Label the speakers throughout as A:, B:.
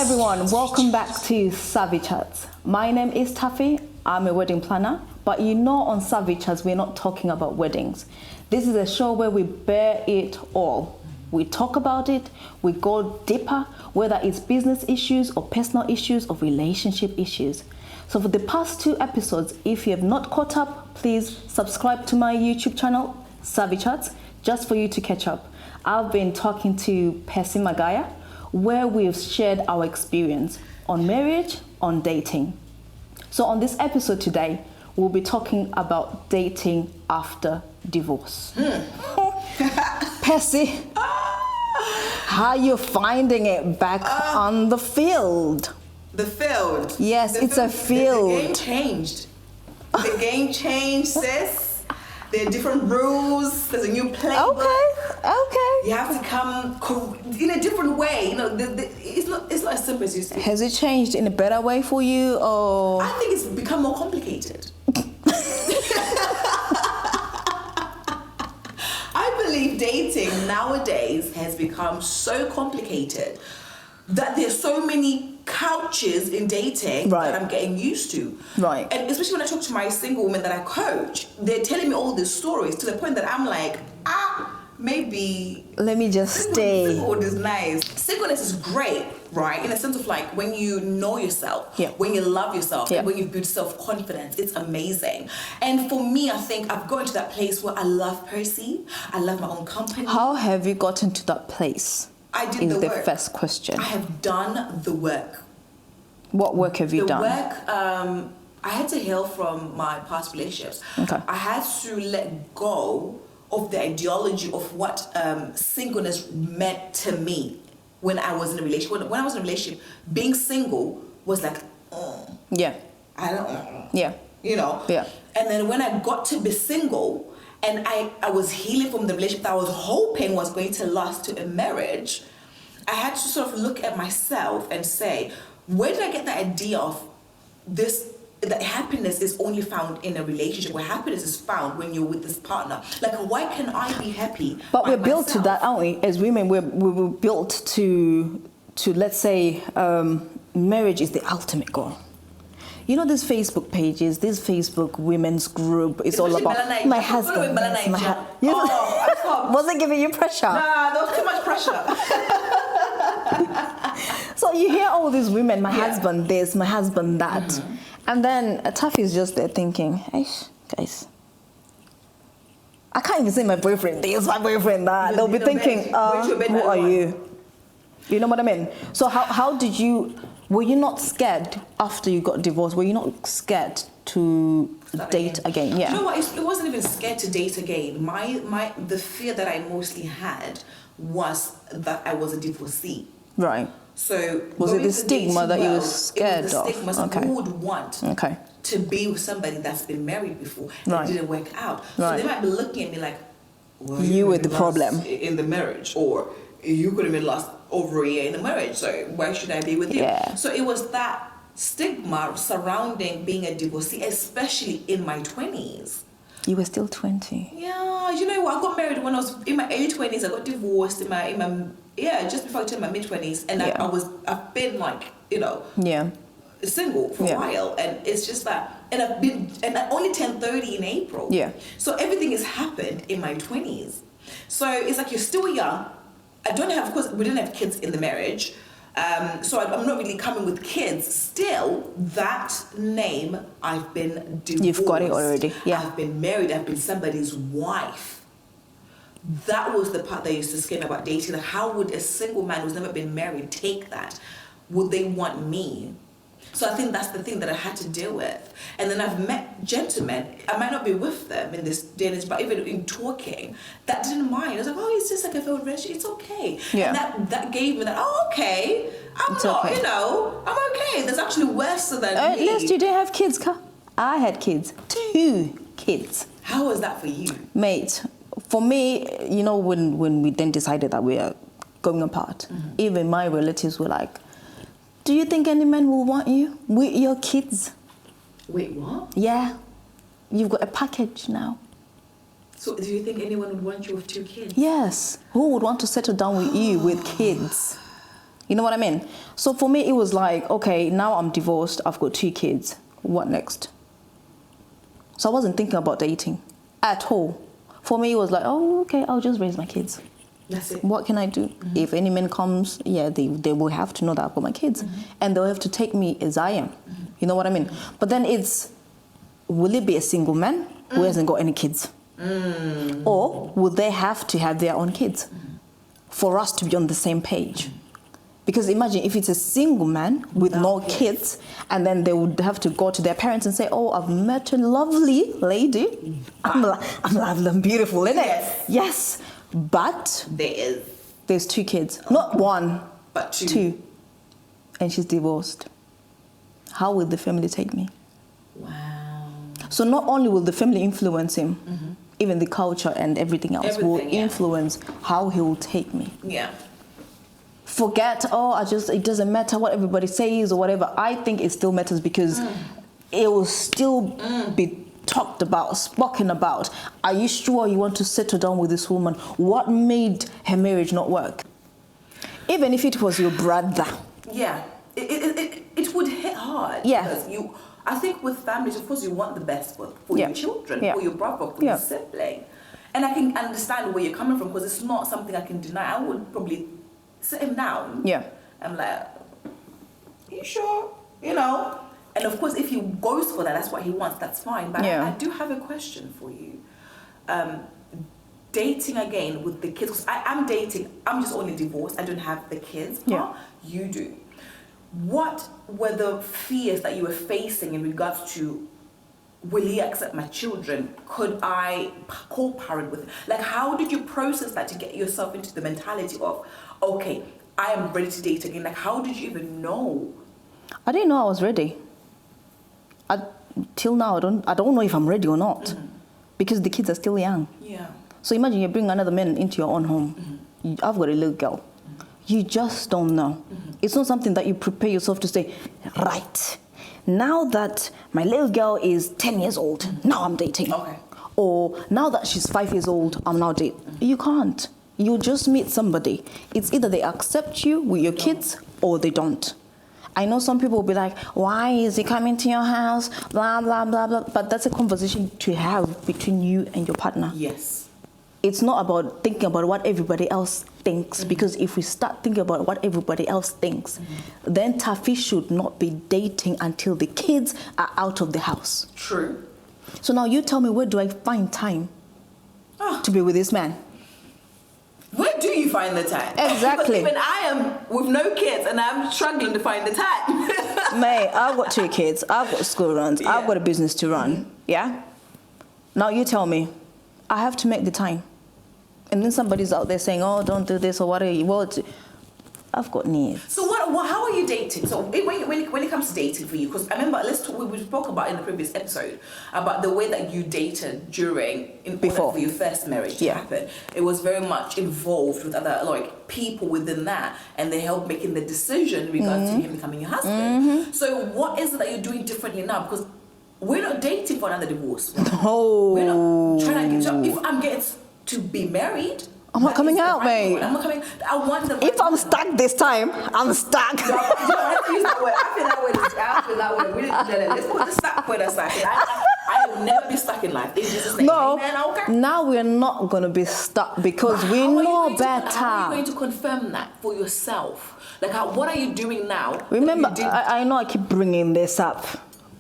A: everyone, welcome back to Savvy Chats. My name is Taffy. I'm a wedding planner, but on Savvy Chats we're not talking about weddings. This is a show where we bear it all. We talk about it, we go deeper, whether it's business issues or personal issues or relationship issues. So for the past 2 episodes, if you have not caught up, please subscribe to my YouTube channel, Savvy Chats, just for you to catch up. I've been talking to Percy where we've shared our experience on marriage, on dating. So on this episode today, we'll be talking about dating after divorce. Percy, how are you finding it back on the field?
B: The field?
A: Yes, it's a field.
B: The game changed. The game changed, sis. There are different rules. There's a new playbook.
A: Okay.
B: You have to come in a different way. It's not as simple as you say.
A: Has it changed in a better way for you, or?
B: I think it's become more complicated. I believe dating nowadays has become so complicated that there's so many couches in dating that I'm getting used to.
A: Right.
B: And especially when I talk to my single women that I coach, they're telling me all these stories to the point that I'm like, maybe...
A: Let me just stay.
B: Singlehood is nice. Singleness is great, right? In the sense of like when you know yourself, when you love yourself, and when you've built self-confidence, it's amazing. And for me, I think I've gotten to that place where I love Percy. I love my own company.
A: How have you gotten to that place?
B: I did the work.
A: Is the first question.
B: I have done the work.
A: What work have you done?
B: The work, I had to heal from my past relationships.
A: Okay.
B: I had to let go of the ideology of what singleness meant to me when I was in a relationship. When I was in a relationship, being single was like,
A: Yeah.
B: I don't,
A: Yeah.
B: Yeah. And then when I got to be single, and I was healing from the relationship that I was hoping was going to last to a marriage, I had to sort of look at myself and say, where did I get the idea of this, that happiness is only found in a relationship, where happiness is found when you're with this partner? Like, why can I be happy?
A: But we're built to that, aren't we? As women, we're built to let's say, marriage is the ultimate goal. These Facebook pages, this Facebook women's group is all about my husband. Was it giving you pressure?
B: Nah, there was too much pressure.
A: So you hear all these women, my husband this, my husband that. And then Taffy is just there thinking, hey, guys, I can't even say my boyfriend this, my boyfriend that. They'll be thinking, who are you? You know what I mean? So how did you... Were you not scared after you got divorced? Were you not scared to date again? Yeah.
B: You know what? It wasn't even scared to date again. The fear that I mostly had was that I was a divorcee.
A: Right.
B: So
A: was it the stigma that you were scared of?
B: It was the stigma. So who would want to be with somebody that's been married before and it didn't work out? So they might be looking at me like, well,
A: you were the problem
B: in the marriage, or you could have been lost over a year in the marriage, so why should I be with you?
A: Yeah.
B: So it was that stigma surrounding being a divorcee, especially in my 20s.
A: You were still 20.
B: Yeah, you know what? I got married when I was in my early 20s. I got divorced in my just before I turned my mid 20s, and I've been like single for a while, and it's just that, and I only turned 30 in April.
A: Yeah.
B: So everything has happened in my 20s. So it's like you're still young. Of course, we didn't have kids in the marriage. So I'm not really coming with kids. Still, that name, I've been divorced.
A: You've got it already, yeah.
B: I've been married, I've been somebody's wife. That was the part that used to scare me about dating. Like, how would a single man who's never been married take that? Would they want me? So I think that's the thing that I had to deal with. And then I've met gentlemen, I might not be with them in this day and age, but even in talking, that didn't mind. I was like, oh, it's just like a failed relationship, it's okay.
A: Yeah.
B: And that gave me that, okay, I'm okay. There's actually worse than me.
A: At least you didn't have kids, I had kids. 2 kids.
B: How was that for you?
A: Mate, for me, when we then decided that we are going apart, even my relatives were like, do you think any man will want you with your kids?
B: Wait, what?
A: Yeah. You've got a package now.
B: So do you think anyone would want you with 2 kids?
A: Yes. Who would want to settle down with you with kids? You know what I mean? So for me, it was like, okay, now I'm divorced. I've got 2 kids. What next? So I wasn't thinking about dating at all. For me, it was like, oh, okay, I'll just raise my kids.
B: That's it.
A: What can I do? If any man comes, they will have to know that I've got my kids. And they'll have to take me as I am. You know what I mean? But then will it be a single man who hasn't got any kids? Or will they have to have their own kids for us to be on the same page? Because imagine if it's a single man with no kids, and then they would have to go to their parents and say, oh, I've met a lovely lady. I'm lovely and beautiful, isn't it? Yes. But there's 2 kids. Not 1,
B: but 2.
A: 2. And she's divorced. How will the family take me?
B: Wow.
A: So not only will the family influence him, even the culture and everything else will influence how he will take me.
B: Yeah.
A: Forget, it doesn't matter what everybody says or whatever. I think it still matters because it will still be talked about, spoken about. Are you sure you want to settle down with this woman? What made her marriage not work? Even if it was your brother.
B: Yeah. It would hit hard.
A: Yeah.
B: Because I think with families, of course, you want the best for your children, for your brother, for your sibling. And I can understand where you're coming from because it's not something I can deny. I would probably sit him down.
A: Yeah.
B: I'm like, are you sure? You know? And of course, if he goes for that, that's what he wants, that's fine. But I do have a question for you. Dating again with the kids, because I'm dating, I'm just only divorced, I don't have the kids.
A: Yeah.
B: You do. What were the fears that you were facing in regards to, will he accept my children? Could I co-parent with him? Like, how did you process that to get yourself into the mentality of, okay, I am ready to date again? Like, how did you even know?
A: I didn't know I was ready. Till now, I don't know if I'm ready or not, because the kids are still young.
B: Yeah.
A: So imagine you bring another man into your own home. I've got a little girl. You just don't know. It's not something that you prepare yourself to say, right, now that my little girl is 10 years old, now I'm dating.
B: Okay.
A: Or now that she's 5 years old, I'm now dating. You can't. You just meet somebody. It's either they accept you with your kids or they don't. I know some people will be like, why is he coming to your house? Blah, blah, blah, blah. But that's a conversation to have between you and your partner.
B: Yes.
A: It's not about thinking about what everybody else thinks, because if we start thinking about what everybody else thinks, then Taffy should not be dating until the kids are out of the house.
B: True.
A: So now you tell me, where do I find time to be with this man?
B: Where do you find the time?
A: Exactly.
B: Because even I am with no kids and I'm struggling to find the time.
A: Mate, I've got 2 kids. I've got school runs. I've got a business to run. Yeah? Now you tell me, I have to make the time. And then somebody's out there saying, oh, don't do this or whatever. I've got needs.
B: So how are you dating? So when it comes to dating for you, because I remember we spoke about in the previous episode about the way that you dated before your first marriage to happen. It was very much involved with other people within that, and they helped making the decision in regards to him becoming your husband. So what is it that you're doing differently now? Because we're not dating for another divorce.
A: No.
B: We're not trying to get. So if I'm getting to be married,
A: I'm not coming out, mate.
B: I'm not coming. I want the.
A: If I'm stuck this time, I'm stuck.
B: I use that word. I feel that word. Really, let's put the stuck word aside. I will never be stuck in life. It's just
A: no.
B: Okay.
A: Now we're not gonna be stuck because we know better.
B: How are you going to confirm that for yourself? Like, what are you doing now?
A: Remember, I know I keep bringing this up.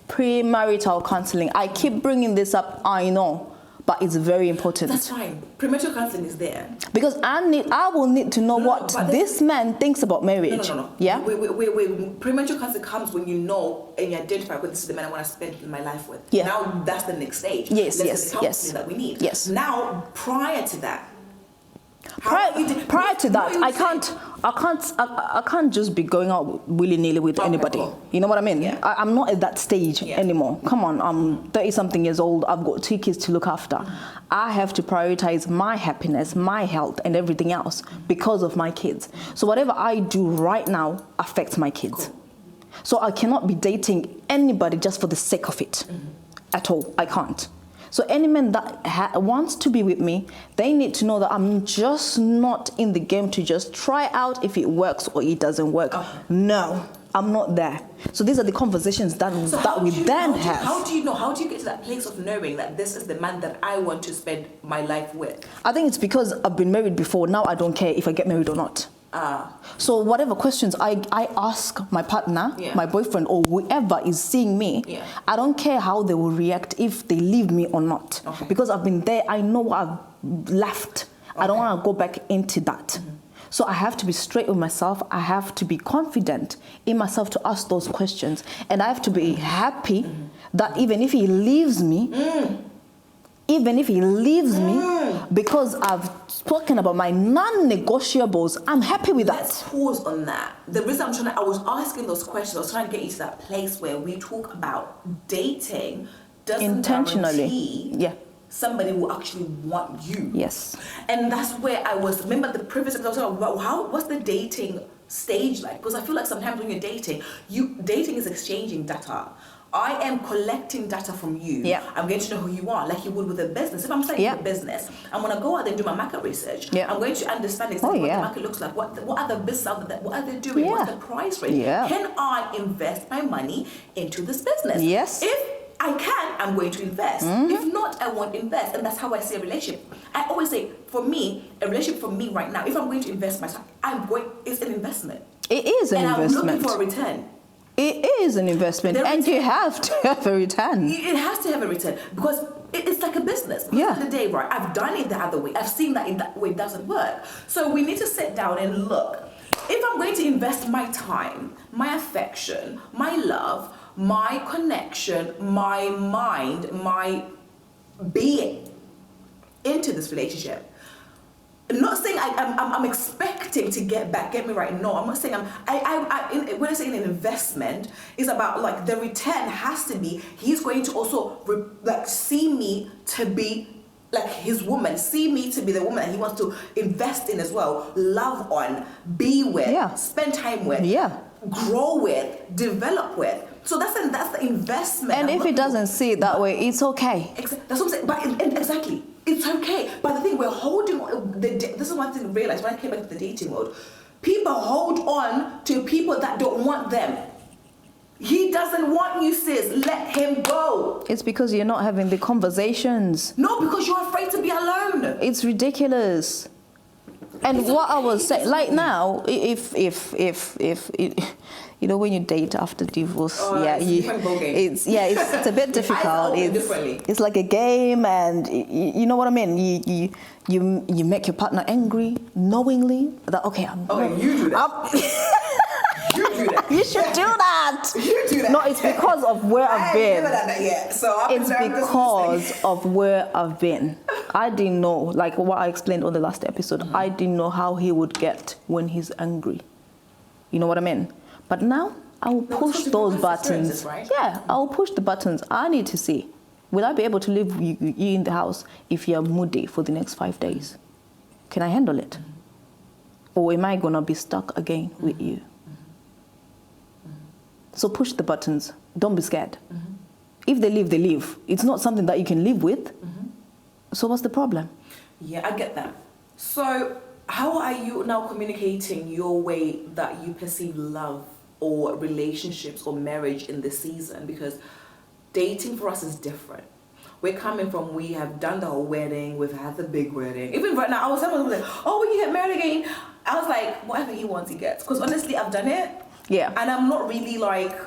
A: Premarital counseling. I keep bringing this up. I know. But it's very important.
B: That's fine. Premarital counseling is there.
A: Because I will need to know what this man thinks about marriage.
B: No.
A: Yeah?
B: Premarital counseling comes when you know and you identify whether this is the man I want to spend my life with.
A: Yeah.
B: Now that's the next stage.
A: Yes,
B: that's the counseling that we need.
A: Yes.
B: Now, prior to that,
A: prior to that, I can't just be going out willy-nilly with anybody. Cool. You know what I mean?
B: Yeah.
A: I'm not at that stage anymore. Come on, I'm 30-something years old. I've got 2 kids to look after. I have to prioritize my happiness, my health, and everything else because of my kids. So whatever I do right now affects my kids.
B: Cool.
A: So I cannot be dating anybody just for the sake of it at all. I can't. So any man that wants to be with me, they need to know that I'm just not in the game to just try out if it works or it doesn't work.
B: Okay.
A: No, I'm not there. So these are the conversations that we then have.
B: How do you know? How do you get to that place of knowing that this is the man that I want to spend my life with?
A: I think it's because I've been married before. Now I don't care if I get married or not. So whatever questions I ask my partner, my boyfriend, or whoever is seeing me, I don't care how they will react if they leave me or not.
B: Okay.
A: Because I've been there, I know what I've left. I don't want to go back into that. So I have to be straight with myself. I have to be confident in myself to ask those questions. And I have to be happy that even if he leaves me, because I've spoken about my non-negotiables, I'm happy with that.
B: Let's pause on that. The reason I was asking those questions, I was trying to get you to that place where we talk about dating doesn't
A: intentionally
B: guarantee somebody will actually want you.
A: Yes.
B: And that's where I was, remember the previous episode, I was talking about what's the dating stage like? Because I feel like sometimes when you're dating is exchanging data. I am collecting data from you.
A: Yeah.
B: I'm getting to know who you are, like you would with a business. If I'm starting a business, I'm gonna go out there and do my market research. I'm going to understand exactly what the market looks like. What other businesses out there, what are they doing? What's the price range? Can I invest my money into this business?
A: Yes.
B: If I can, I'm going to invest. If not, I won't invest. And that's how I see a relationship. I always say, for me, a relationship for me right now, if I'm going to invest my time, it's an investment.
A: It is an investment.
B: And I'm looking for a return.
A: It is an investment, and you have to have a return.
B: It has to have a return because it's like a business. At the end of the day, right? I've done it the other way. I've seen that in that way it doesn't work. So we need to sit down and look. If I'm going to invest my time, my affection, my love, my connection, my mind, my being into this relationship, I'm not saying I'm expecting to get back. Get me right? No, I'm not saying when I say an investment, it's about like the return has to be. He's going to also see me to be like his woman, see me to be the woman that he wants to invest in as well, love on, be with, spend time with, grow with, develop with. So that's the investment.
A: And if he doesn't see it that way, it's okay.
B: That's what I'm saying. But exactly, it's okay. But the thing we're holding on, this is one thing I realized when I came back to the dating world. People hold on to people that don't want them. He doesn't want you, sis. Let him go.
A: It's because you're not having the conversations.
B: No, because you're afraid to be alone.
A: It's ridiculous. And what I was saying, like now, if you know, when you date after divorce, it's a bit difficult. It's like a game, and you know what I mean. You make your partner angry knowingly that
B: you do that. You do that.
A: You should do that.
B: You do that.
A: No, it's because of where I've been.
B: I haven't done that yet, so
A: it's because of where I've been. I didn't know, like what I explained on the last episode. I didn't know how he would get when he's angry. You know what I mean? But now I will push those buttons.
B: Right?
A: Yeah, I will push the buttons. I need to see. Will I be able to live with you in the house if you're moody for the next 5 days? Can I handle it? Or am I gonna be stuck again with you? So push the buttons. Don't be scared. If they leave, they leave. It's not something that you can live with. So what's the problem?
B: Yeah, I get that. So how are you now communicating your way that you perceive love or relationships or marriage in this season? Because dating for us is different. We're coming from, we have done the whole wedding, we've had the big wedding. Even right now, I was telling like, when you get married again, I was like, whatever he wants, he gets. Because honestly, I've done it. Yeah. And I'm not really like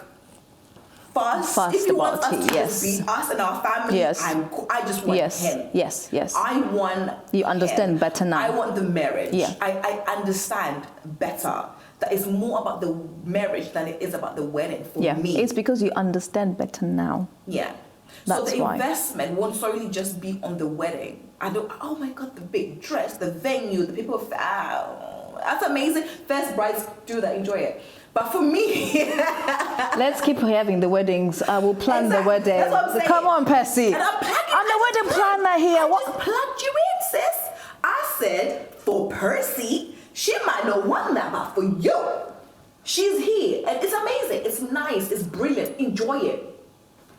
B: fussed if he wants us to just be us and our family. I just want him.
A: Yes.
B: I want
A: you understand
B: him.
A: Better now.
B: I want the marriage.
A: Yeah.
B: I understand better that it's more about the marriage than it is about the wedding for me.
A: It's because you understand better now.
B: Yeah.
A: That's
B: so the
A: why.
B: investment won't solely just be on the wedding. Oh my God, the big dress, the venue, the people. That's amazing. First brides do that, enjoy it. But for me,
A: let's keep having the weddings. I will plan the wedding.
B: That's what I'm saying.
A: Come on, Percy.
B: And I'm
A: the wedding planner here.
B: I just plugged you in, sis. I said, for Percy, she might not want that, but for you, she's here. And it's amazing. It's nice. It's brilliant. Enjoy it.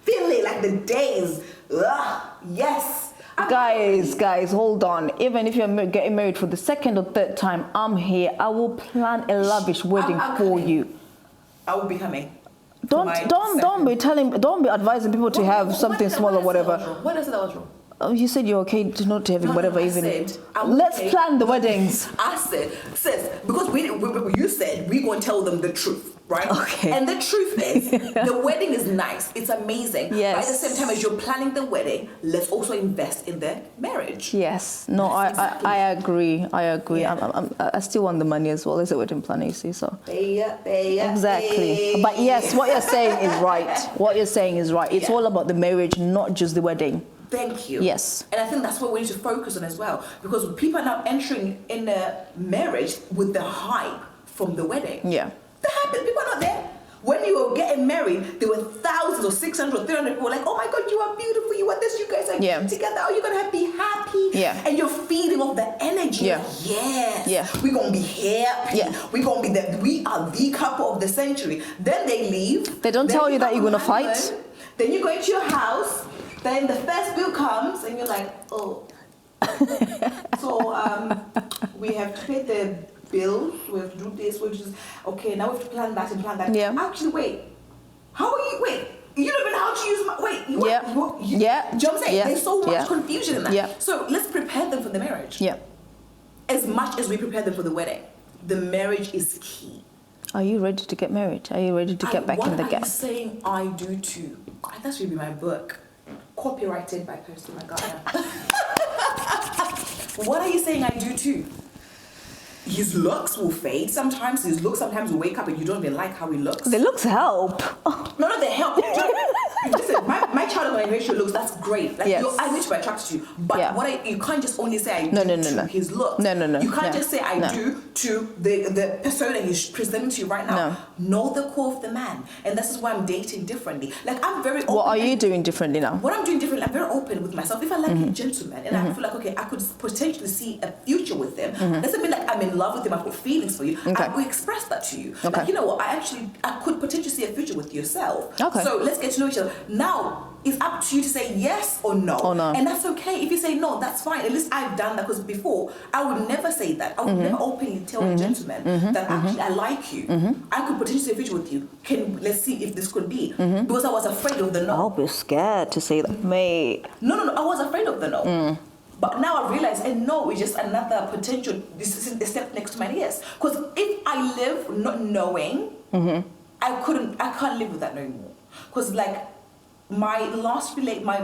B: feel it, like the days. Ugh, yes.
A: Guys, hold on. Even if you're getting married for the second or third time, I'm here. I will plan a lavish wedding for you.
B: I will be coming.
A: Don't be advising people to have something small or whatever.
B: What is that was wrong?
A: Oh, you said you're okay to not having whatever even.
B: Let's
A: plan the weddings.
B: I said, sis, because you said we're going to tell them the truth, right?
A: Okay.
B: And the truth is, the wedding is nice. It's amazing.
A: Yes.
B: But at the same time as you're planning the wedding, let's also invest in the marriage.
A: Yes. No, I agree.
B: Yeah.
A: I still want the money as well as a wedding planner, you see, so.
B: Exactly.
A: But yes, what you're saying is right. It's all about the marriage, not just the wedding.
B: Thank you.
A: Yes.
B: And I think that's what we need to focus on as well, because people are now entering in a marriage with the hype from the wedding.
A: Yeah.
B: That happened. People are not there. When you were getting married, there were thousands or 600 or 300 people like, oh my God, you are beautiful, you are this, you guys are together, oh, you're going to be happy.
A: Yeah.
B: And you're feeding off the energy.
A: Yeah.
B: Like, yes.
A: Yeah.
B: We're going to be happy.
A: Yeah.
B: We're going to be we are the couple of the century. Then they leave.
A: They don't tell you that you're going to fight.
B: Then you go into your house. Then the first bill comes and you're like, oh. So we have to pay the bills, we have to do this, we have to just, okay, now we have to plan that and plan that.
A: Yeah.
B: Actually, wait. How are you, wait, you don't even know how to use my, wait.
A: Yeah.
B: Do you know what I'm saying?
A: Yeah.
B: There's so much confusion in that.
A: Yeah.
B: So let's prepare them for the marriage.
A: Yeah.
B: As much as we prepare them for the wedding, the marriage is key.
A: Are you ready to get married? Are you ready to get back in the game?
B: What are you saying I do too? That should be my book. Copyrighted by Percy and Taffy. What are you saying I do too? His looks will fade. Sometimes will wake up and you don't even like how he looks.
A: The looks help.
B: No, they help. Listen, my child when I ratio looks, that's great. Like,
A: yes.
B: I need to be attracted to you. But you can't just only say I do to his looks.
A: No.
B: You can't just say I do to the persona he's presenting to you right now. Know the core of the man. And this is why I'm dating differently. Like, I'm very open.
A: What are you doing differently now?
B: What I'm doing differently, I'm very open with myself. If I like a gentleman and I feel like, okay, I could potentially see a future with him, doesn't mean like I'm in love with him, I've got feelings for you.
A: Okay.
B: I will express that to you.
A: Okay.
B: Like, you know what, I could potentially see a future with yourself.
A: Okay.
B: So let's get to know each other. Now, it's up to you to say yes or no. And that's okay. If you say no, that's fine. At least I've done that, because before, I would never say that. I would never openly tell a gentleman that actually I like you. I could potentially see a future with you. Let's see if this could be. Because I was afraid of the no.
A: I'll be scared to say that, mate.
B: No, I was afraid of the no. But now I realize a no is just another potential step next to my yes. Because if I live not knowing, I can't live with that no more. Because like my last my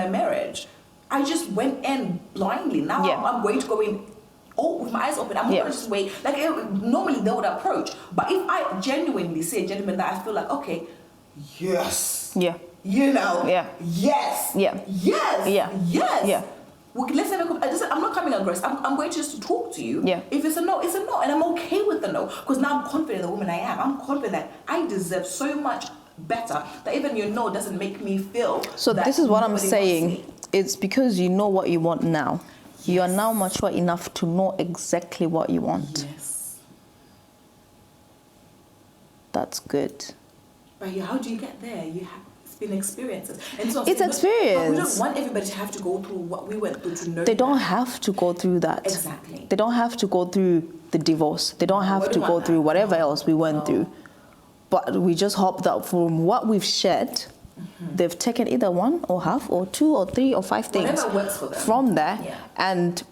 B: marriage, I just went in blindly. Now I'm going to go in with my eyes open. I'm not going to just wait. Like normally they would approach. But if I genuinely see a gentleman that I feel like, okay, yes.
A: Yeah.
B: You know.
A: Yeah.
B: Yes.
A: Yeah.
B: Yes.
A: Yeah.
B: Yes.
A: Yeah.
B: Let's have I'm not coming aggressive. I'm going to just talk to you.
A: Yeah.
B: If it's a no, it's a no. And I'm okay with the no. Because now I'm confident in the woman I am. I'm confident that I deserve so much better that even your no doesn't make me feel.
A: So this is what I'm saying. It's because you know what you want now. Yes. You are now mature enough to know exactly what you want.
B: Yes.
A: That's good.
B: But how do you get there? It's been experiences. And so
A: it's experience.
B: But we don't want everybody to have to go through what we went through to know.
A: They don't have to go through that.
B: Exactly.
A: They don't have to go through the divorce. They don't have to go through whatever else we went through. But we just hope that from what we've shared, they've taken either one or half or two or three or five things
B: whatever works for them.
A: From there. Yeah. And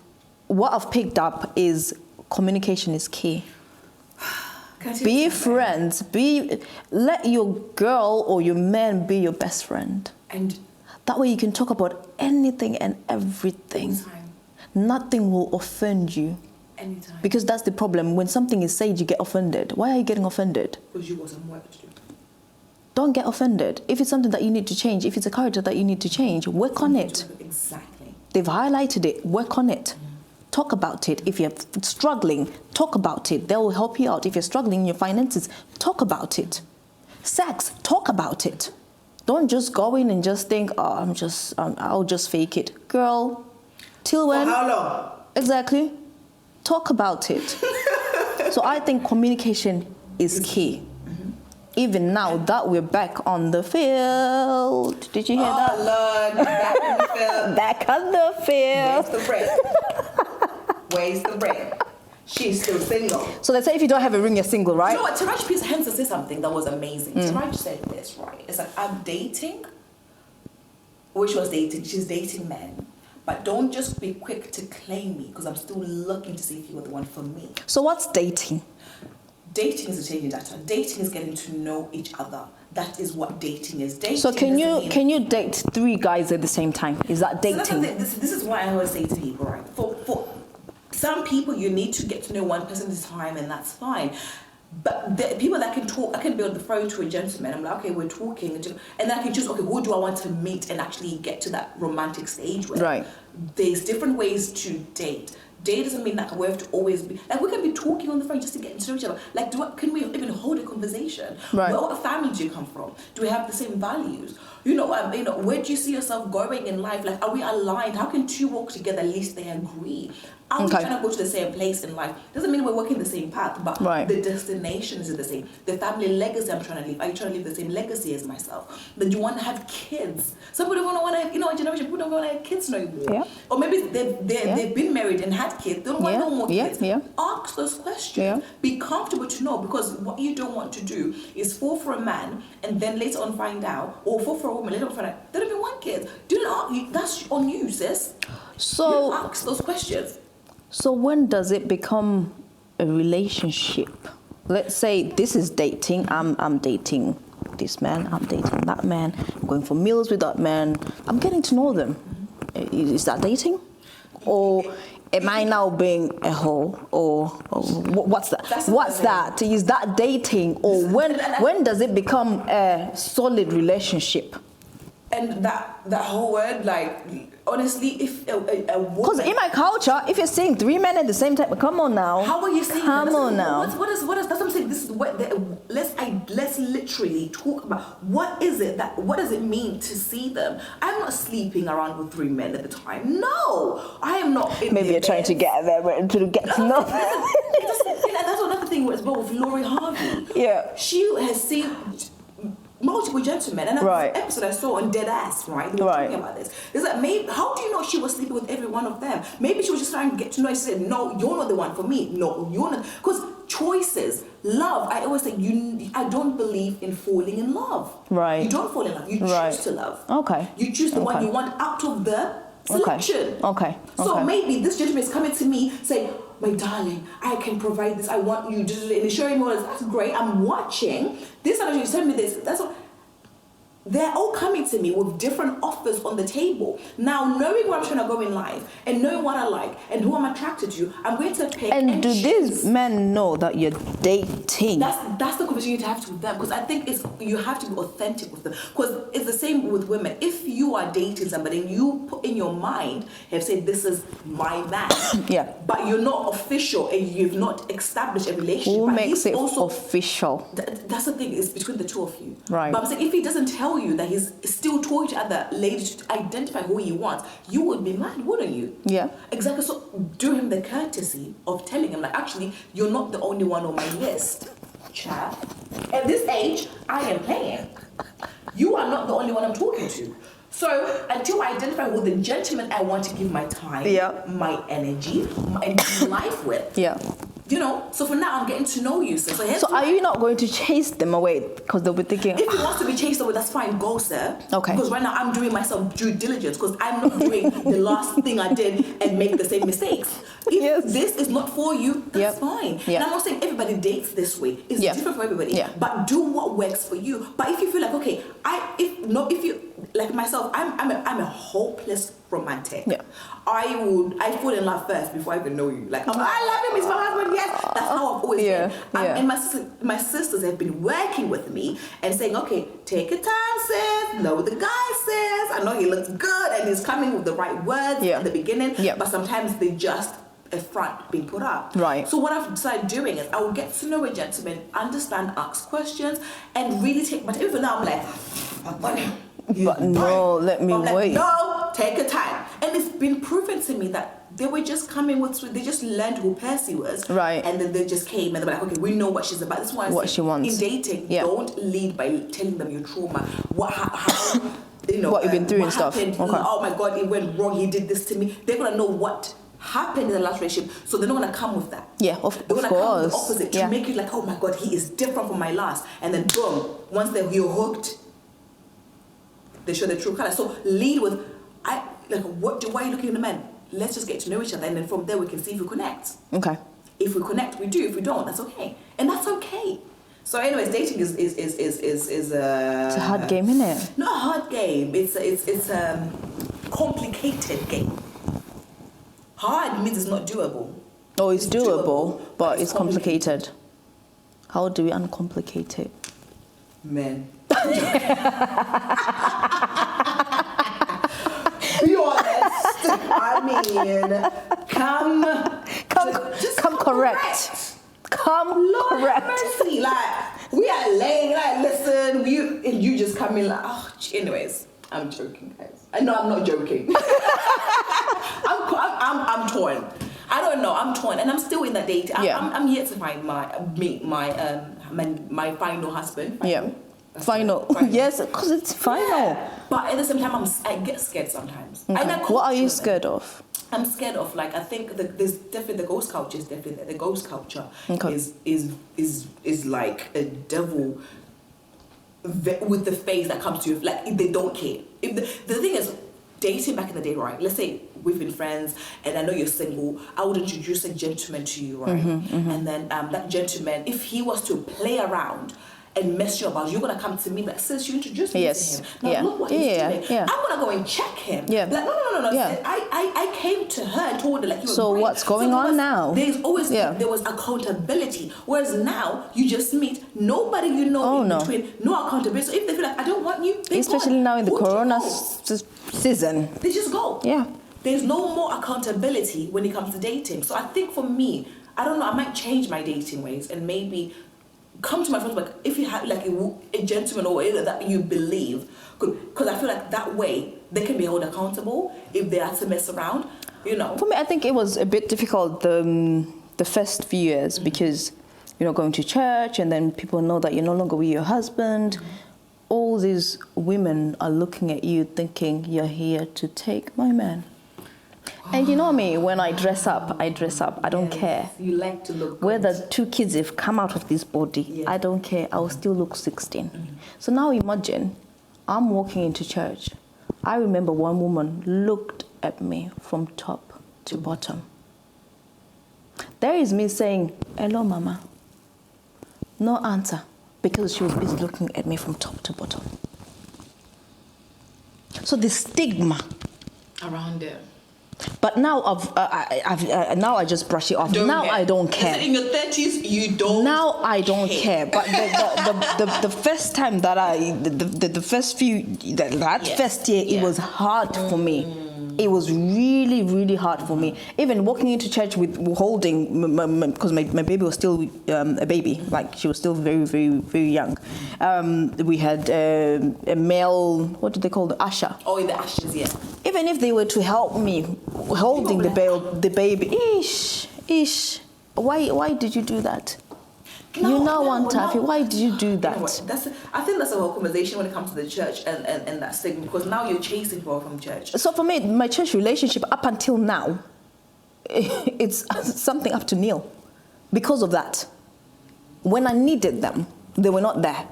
A: what I've picked up is communication is key. Be friends. Let your girl or your man be your best friend.
B: And
A: that way you can talk about anything and everything.
B: Anytime.
A: Nothing will offend you.
B: Anytime.
A: Because that's the problem. When something is said, you get offended. Why are you getting offended?
B: Because you got some work to do.
A: Don't get offended. If it's something that you need to change, if it's a character that you need to change, work on it.
B: Exactly.
A: They've highlighted it. Work on it. Talk about it. If you're struggling, talk about it. They will help you out. If you're struggling in your finances, talk about it. Sex, talk about it. Don't just go in and just think, oh, I'll just fake it. Girl, till when?
B: For how long?
A: Exactly. Talk about it. So I think communication is key. even now that we're back on the field. Did you hear that?
B: Lord, back on the field.
A: Back on the field.
B: Where's the ring? Where's the ring? She's still single.
A: So they say if you don't have a ring, you're single, right?
B: You know what? Taraji P. Henson said something that was amazing. Taraji said this, right? It's like, I'm dating, which she was dating. She's dating men. But don't just be quick to claim me because I'm still looking to see if you were the one for me.
A: So what's dating?
B: Dating is exchanging data. Dating is getting to know each other. That is what dating is. Dating.
A: So can you date 3 guys at the same time? Is that dating?
B: So this is why I always say to people, right? For some people, you need to get to know one person at a time, and that's fine. But the people that can talk, I can be on the phone to a gentleman. I'm like, okay, we're talking, and then I can choose, okay, who do I want to meet and actually get to that romantic stage with?
A: Right.
B: There's different ways to date. Date doesn't mean that we have to always be like we can be talking on the phone just to get to know each other. Like, can we even hold a conversation?
A: Right.
B: What family do you come from? Do we have the same values? You know, where do you see yourself going in life? Like, are we aligned? How can 2 walk together? At least they agree. Are we trying to go to the same place in life? Doesn't mean we're walking the same path, but the destination is the same. The family legacy I'm trying to leave. Are you trying to leave the same legacy as myself? Then you want to have kids. Some people don't want to have, a generation people don't want to have kids no more.
A: Yeah.
B: Or maybe they've been married and had kids. They don't want no more kids.
A: Yeah.
B: Ask those questions.
A: Yeah.
B: Be comfortable to know, because what you don't want to do is fall for a man and then later on find out, or fall for a woman later on find out they don't even want kids. Do not. That's on you, sis.
A: So
B: you ask those questions.
A: So when does it become a relationship? Let's say this is dating. I'm dating this man. I'm dating that man. I'm going for meals with that man. I'm getting to know them. Is that dating? Or am I now being a hoe? Or what's that? What's that? Is that dating? Or when does it become a solid relationship?
B: And that whole word, like, honestly, if a woman...
A: Because in my culture, if you're seeing 3 men at the same time, come on now.
B: How are you saying
A: Come
B: that?
A: on now.
B: What is, that's what I'm saying. This is what, let's literally talk about, what does it mean to see them? I'm not sleeping around with 3 men at the time. No, I am not.
A: Maybe you're trying to get there, to get to know.
B: That's another thing as well with Lori Harvey.
A: Yeah.
B: She has seen multiple gentlemen, and that's the episode I saw on Dead Ass, right? They were talking about this. It's like, maybe, how do you know she was sleeping with every one of them? Maybe she was just trying to get to know. She said, no, you're not the one for me. No, you're not. Because choices, love, I always say, I don't believe in falling in love.
A: Right.
B: You don't fall in love. You choose to love.
A: Okay.
B: You choose the one you want out of the selection.
A: Okay.
B: So maybe this gentleman is coming to me saying, my darling, I can provide this. I want you. And he's showing me all this. That's great. I'm watching. This time you send me this. That's what. They're all coming to me with different offers on the table. Now, knowing where I'm trying to go in life and knowing what I like and who I'm attracted to, I'm going to pick and
A: do
B: choose.
A: these men know that you're dating?
B: That's the conversation you have to with them, because I think you have to be authentic with them. Because it's the same with women. If you are dating somebody and you put in your mind, have said, this is my man, but you're not official and you've not established a relationship.
A: Who
B: but
A: makes it official?
B: That's the thing, it's between the 2 of you.
A: Right.
B: But I'm saying, if he doesn't tell you that he's still told each other ladies to identify who he wants, you would be mad, wouldn't you?
A: Yeah.
B: Exactly. So do him the courtesy of telling him, like, actually, you're not the only one on my list, chap. At this age, I am playing. You are not the only one I'm talking to. So until I identify with the gentleman I want to give my time, my energy, and do life with.
A: Yeah.
B: You know, so for now I'm getting to know you, sir. So
A: are you not going to chase them away? Because they'll be thinking,
B: if he wants to be chased away, that's fine, go, sir.
A: Okay.
B: Because right now I'm doing myself due diligence, because I'm not doing the last thing I did and make the same mistakes. If this is not for you, that's fine. And I'm not saying everybody dates this way. It's different for everybody. But do what works for you. But if you feel like, okay, if you like myself, I'm a hopeless romantic. I fall in love first before I even know you. Like, I love him, he's my husband, yes. That's how I've always been. And my sisters have been working with me and saying, okay, take your time, sis. Know the guy, sis. I know he looks good and he's coming with the right words at the beginning. But sometimes they just a front being put up. Right. So what I've decided doing is I will get to know a gentleman, understand, ask questions, and really take my time. Even now I'm like,
A: but no, let me wait.
B: No, take your time. And it's been proven to me that they were just coming they just learned who Percy was.
A: Right.
B: And then they just came and they were like, okay, we know what she's about. That's why
A: What she wants.
B: In dating, don't lead by telling them your trauma. How
A: what you've been through and stuff.
B: Happened.
A: Okay.
B: Oh my God, it went wrong. He did this to me. They're going to know what happened in the last relationship, so they're not going to come with that.
A: Yeah, of
B: They're going to come with the
A: course.
B: opposite to make it like, oh my God, he is different from my last. And then boom, once you're hooked, they show the true color. So lead with, why are you looking at the men? Let's just get to know each other, and then from there we can see if we connect.
A: Okay.
B: If we connect, we do. If we don't, that's okay, and that's okay. So, anyways, dating is
A: It's a hard game, isn't it?
B: not a hard game. It's a complicated game. Hard means it's not doable.
A: Oh, it's doable, but it's complicated. How do we uncomplicate it?
B: Men. Be honest. I mean, come correct. Come
A: Lord
B: correct.
A: mercy.
B: Like, we are laying, like, listen, and you just come in like, oh, anyways, I'm joking, guys. I know I'm not joking. I'm torn. I don't know. I'm torn, and I'm still in that date. I'm yet to find my final husband.
A: Final. Yes, because it's final.
B: Yeah. But at the same time, I get scared sometimes.
A: Okay. What are you scared of?
B: I'm scared of, like, I think there's definitely the ghost culture is definitely the ghost culture is like a devil with the face that comes to you. Like, they don't care. If the thing is, dating back in the day, right? Let's say we've been friends and I know you're single. I would introduce a gentleman to you, right? And then that gentleman, if he was to play around and mess you about, you're gonna come to me like, sis, you introduced me to him. Now look what he's doing. I'm gonna go and check him. Like, no.
A: Yeah.
B: I came to her and told her, like, you were
A: So
B: right.
A: what's going on now?
B: There's always there was accountability. Whereas now you just meet nobody you know in between, no accountability. So if they feel like I don't want you,
A: especially now in the corona season,
B: they just go.
A: Yeah.
B: There's no more accountability when it comes to dating. So I think for me, I don't know, I might change my dating ways and maybe come to my friends, like, if you have like a gentleman or whatever that you believe, because I feel like that way they can be held accountable if they are to mess around, you know.
A: For me, I think it was a bit difficult the first few years because, you know, going to church and then people know that you're no longer with your husband. All these women are looking at you thinking you're here to take my man. And you know me, when I dress up. I don't care.
B: You like to look good.
A: Whether 2 kids have come out of this body, I don't care. I will still look 16. So now imagine, I'm walking into church. I remember one woman looked at me from top to bottom. There is me saying, hello, mama. No answer, because she was busy looking at me from top to bottom. So the stigma
B: around it.
A: But now now I just brush it off. I don't care.
B: In your 30s, you don't.
A: Now I don't care. But the first time that the first few first year, it was hard for me. It was really, really hard for me. Even walking into church with holding, because my baby was still a baby, like she was still very, very, very young. We had a male, what do they call the usher?
B: Oh, the ushers, yeah.
A: Even if they were to help me holding the baby, ish, why did you do that? Taffy, why did you do that?
B: I think that's a whole conversation when it comes to the church and that stigma, because now you're chasing people from church.
A: So for me, my church relationship up until now, it's something up to Neil because of that. When I needed them, they were not there.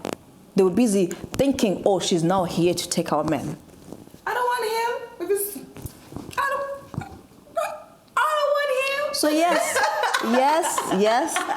A: They were busy thinking, oh, she's now here to take our men.
B: I don't want him because I don't want him.
A: So yes,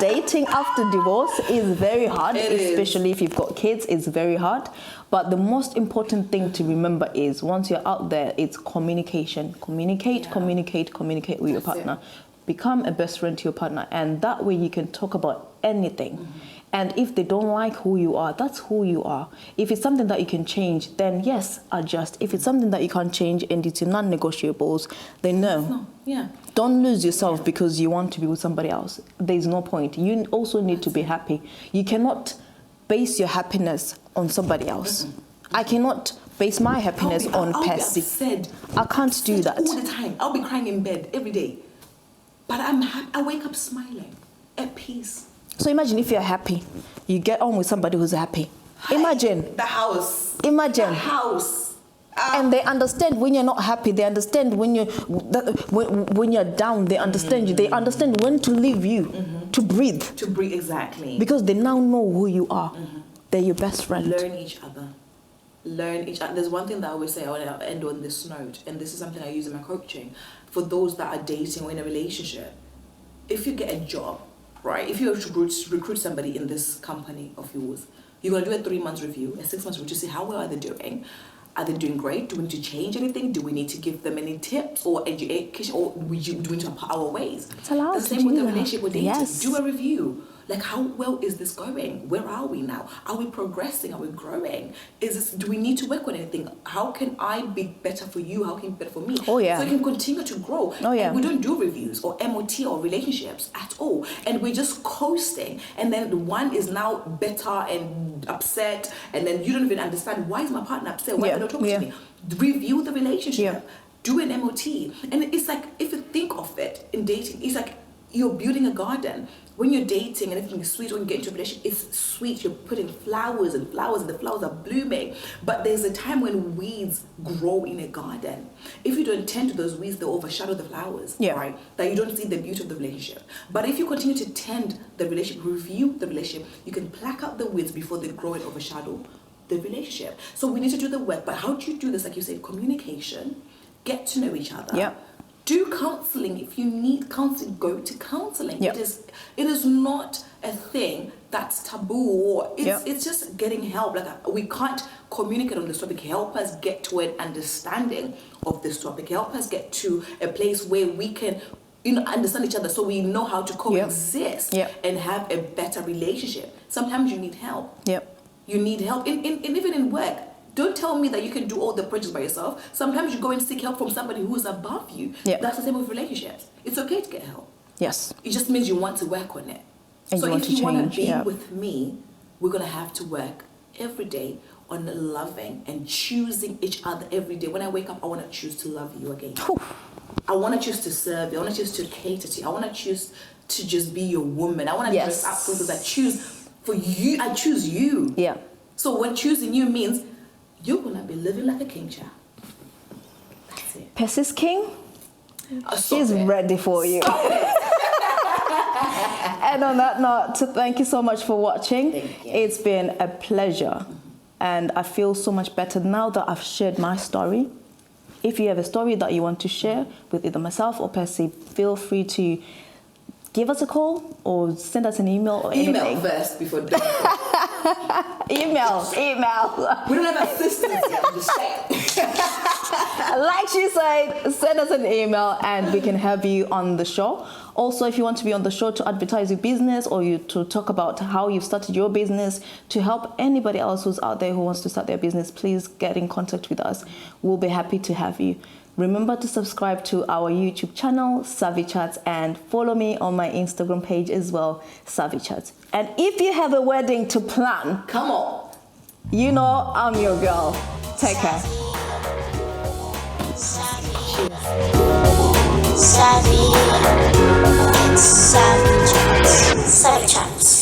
A: dating after divorce is very hard, especially if you've got kids, it's very hard. But the most important thing to remember is once you're out there, it's communication. Communicate with your partner. Become a best friend to your partner, and that way you can talk about anything. And if they don't like who you are, that's who you are. If it's something that you can change, then yes, adjust. If it's something that you can't change and it's non-negotiables, then no.
B: Yeah.
A: Don't lose yourself because you want to be with somebody else. There's no point. You also need to be happy. You cannot base your happiness on somebody else. I cannot base my happiness on Percy. I can't do that.
B: All the time. I'll be crying in bed every day. But I'm happy. I wake up smiling, at peace.
A: So imagine if you're happy, you get on with somebody who's happy. Imagine.
B: The house.
A: Imagine.
B: The house.
A: And they understand when you're not happy. They understand when you're down. They understand you. They understand when to leave you, to breathe.
B: To breathe, exactly.
A: Because they now know who you are. They're your best friend.
B: Learn each other. Learn each other. There's one thing that I always say, I want to end on this note, and this is something I use in my coaching. For those that are dating or in a relationship, if you get a job, right? If you were to recruit somebody in this company of yours, you're going to do a 3 months review, a 6 months review to see how well are they doing. Are they doing great? Do we need to change anything? Do we need to give them any tips or education, or do we need to apply our ways?
A: It's allowed.
B: The same with the relationship with dating.
A: Yes.
B: Do a review. Like, how well is this going? Where are we now? Are we progressing? Are we growing? Do we need to work on anything? How can I be better for you? How can you be better for me?
A: Oh, yeah.
B: So I can continue to grow.
A: Oh, yeah.
B: And we don't do reviews or MOT or relationships at all. And we're just coasting. And then the one is now better and upset. And then you don't even understand, why is my partner upset? Why are they not talking to me? Review the relationship. Do an MOT. And it's like, if you think of it in dating, it's like you're building a garden. When you're dating and everything is sweet, when you get into a relationship, it's sweet. You're putting flowers and the flowers are blooming. But there's a time when weeds grow in a garden. If you don't tend to those weeds, they'll overshadow the flowers, right? That you don't see the beauty of the relationship. But if you continue to tend the relationship, review the relationship, you can pluck out the weeds before they grow and overshadow the relationship. So we need to do the work. But how do you do this? Like you said, communication, get to know each other. Do counseling. If you need counseling, go to counseling. It is not a thing that's taboo, or it's just getting help. Like, we can't communicate on this topic. Help us get to an understanding of this topic. Help us get to a place where we can understand each other, so we know how to coexist and have a better relationship. Sometimes you need help. You need help in even in work. Don't tell me that you can do all the projects by yourself. Sometimes you go and seek help from somebody who is above you. That's the same with relationships. It's okay to get help. It just means you want to work on it.
A: And
B: so if you want to be
A: yeah.
B: with me, we're going to have to work every day on loving and choosing each other every day. When I wake up, I want to choose to love you again. I want to choose to serve you. I want to choose to cater to you. I want to choose to just be your woman. I want to dress up because I choose for you. I choose you.
A: Yeah.
B: So when choosing you means you're going to be living like a king, child. That's it.
A: Percy's king? She's ready for you. And on that note, thank you so much for watching. It's been a pleasure. And I feel so much better now that I've shared my story. If you have a story that you want to share with either myself or Percy, feel free to give us a call or send us an email or anything.
B: Email first before
A: Email.
B: We don't have assistants yet, I'm just saying.
A: Like she said, send us an email and we can have you on the show. Also, if you want to be on the show to advertise your business or to talk about how you've started your business, to help anybody else who's out there who wants to start their business, please get in contact with us. We'll be happy to have you. Remember to subscribe to our YouTube channel, Savvy Chats, and follow me on my Instagram page as well, Savvy Chats. And if you have a wedding to plan,
B: come on.
A: You know I'm your girl. Take care.
C: Savvy. It's Savvy Chats. Savvy Chats.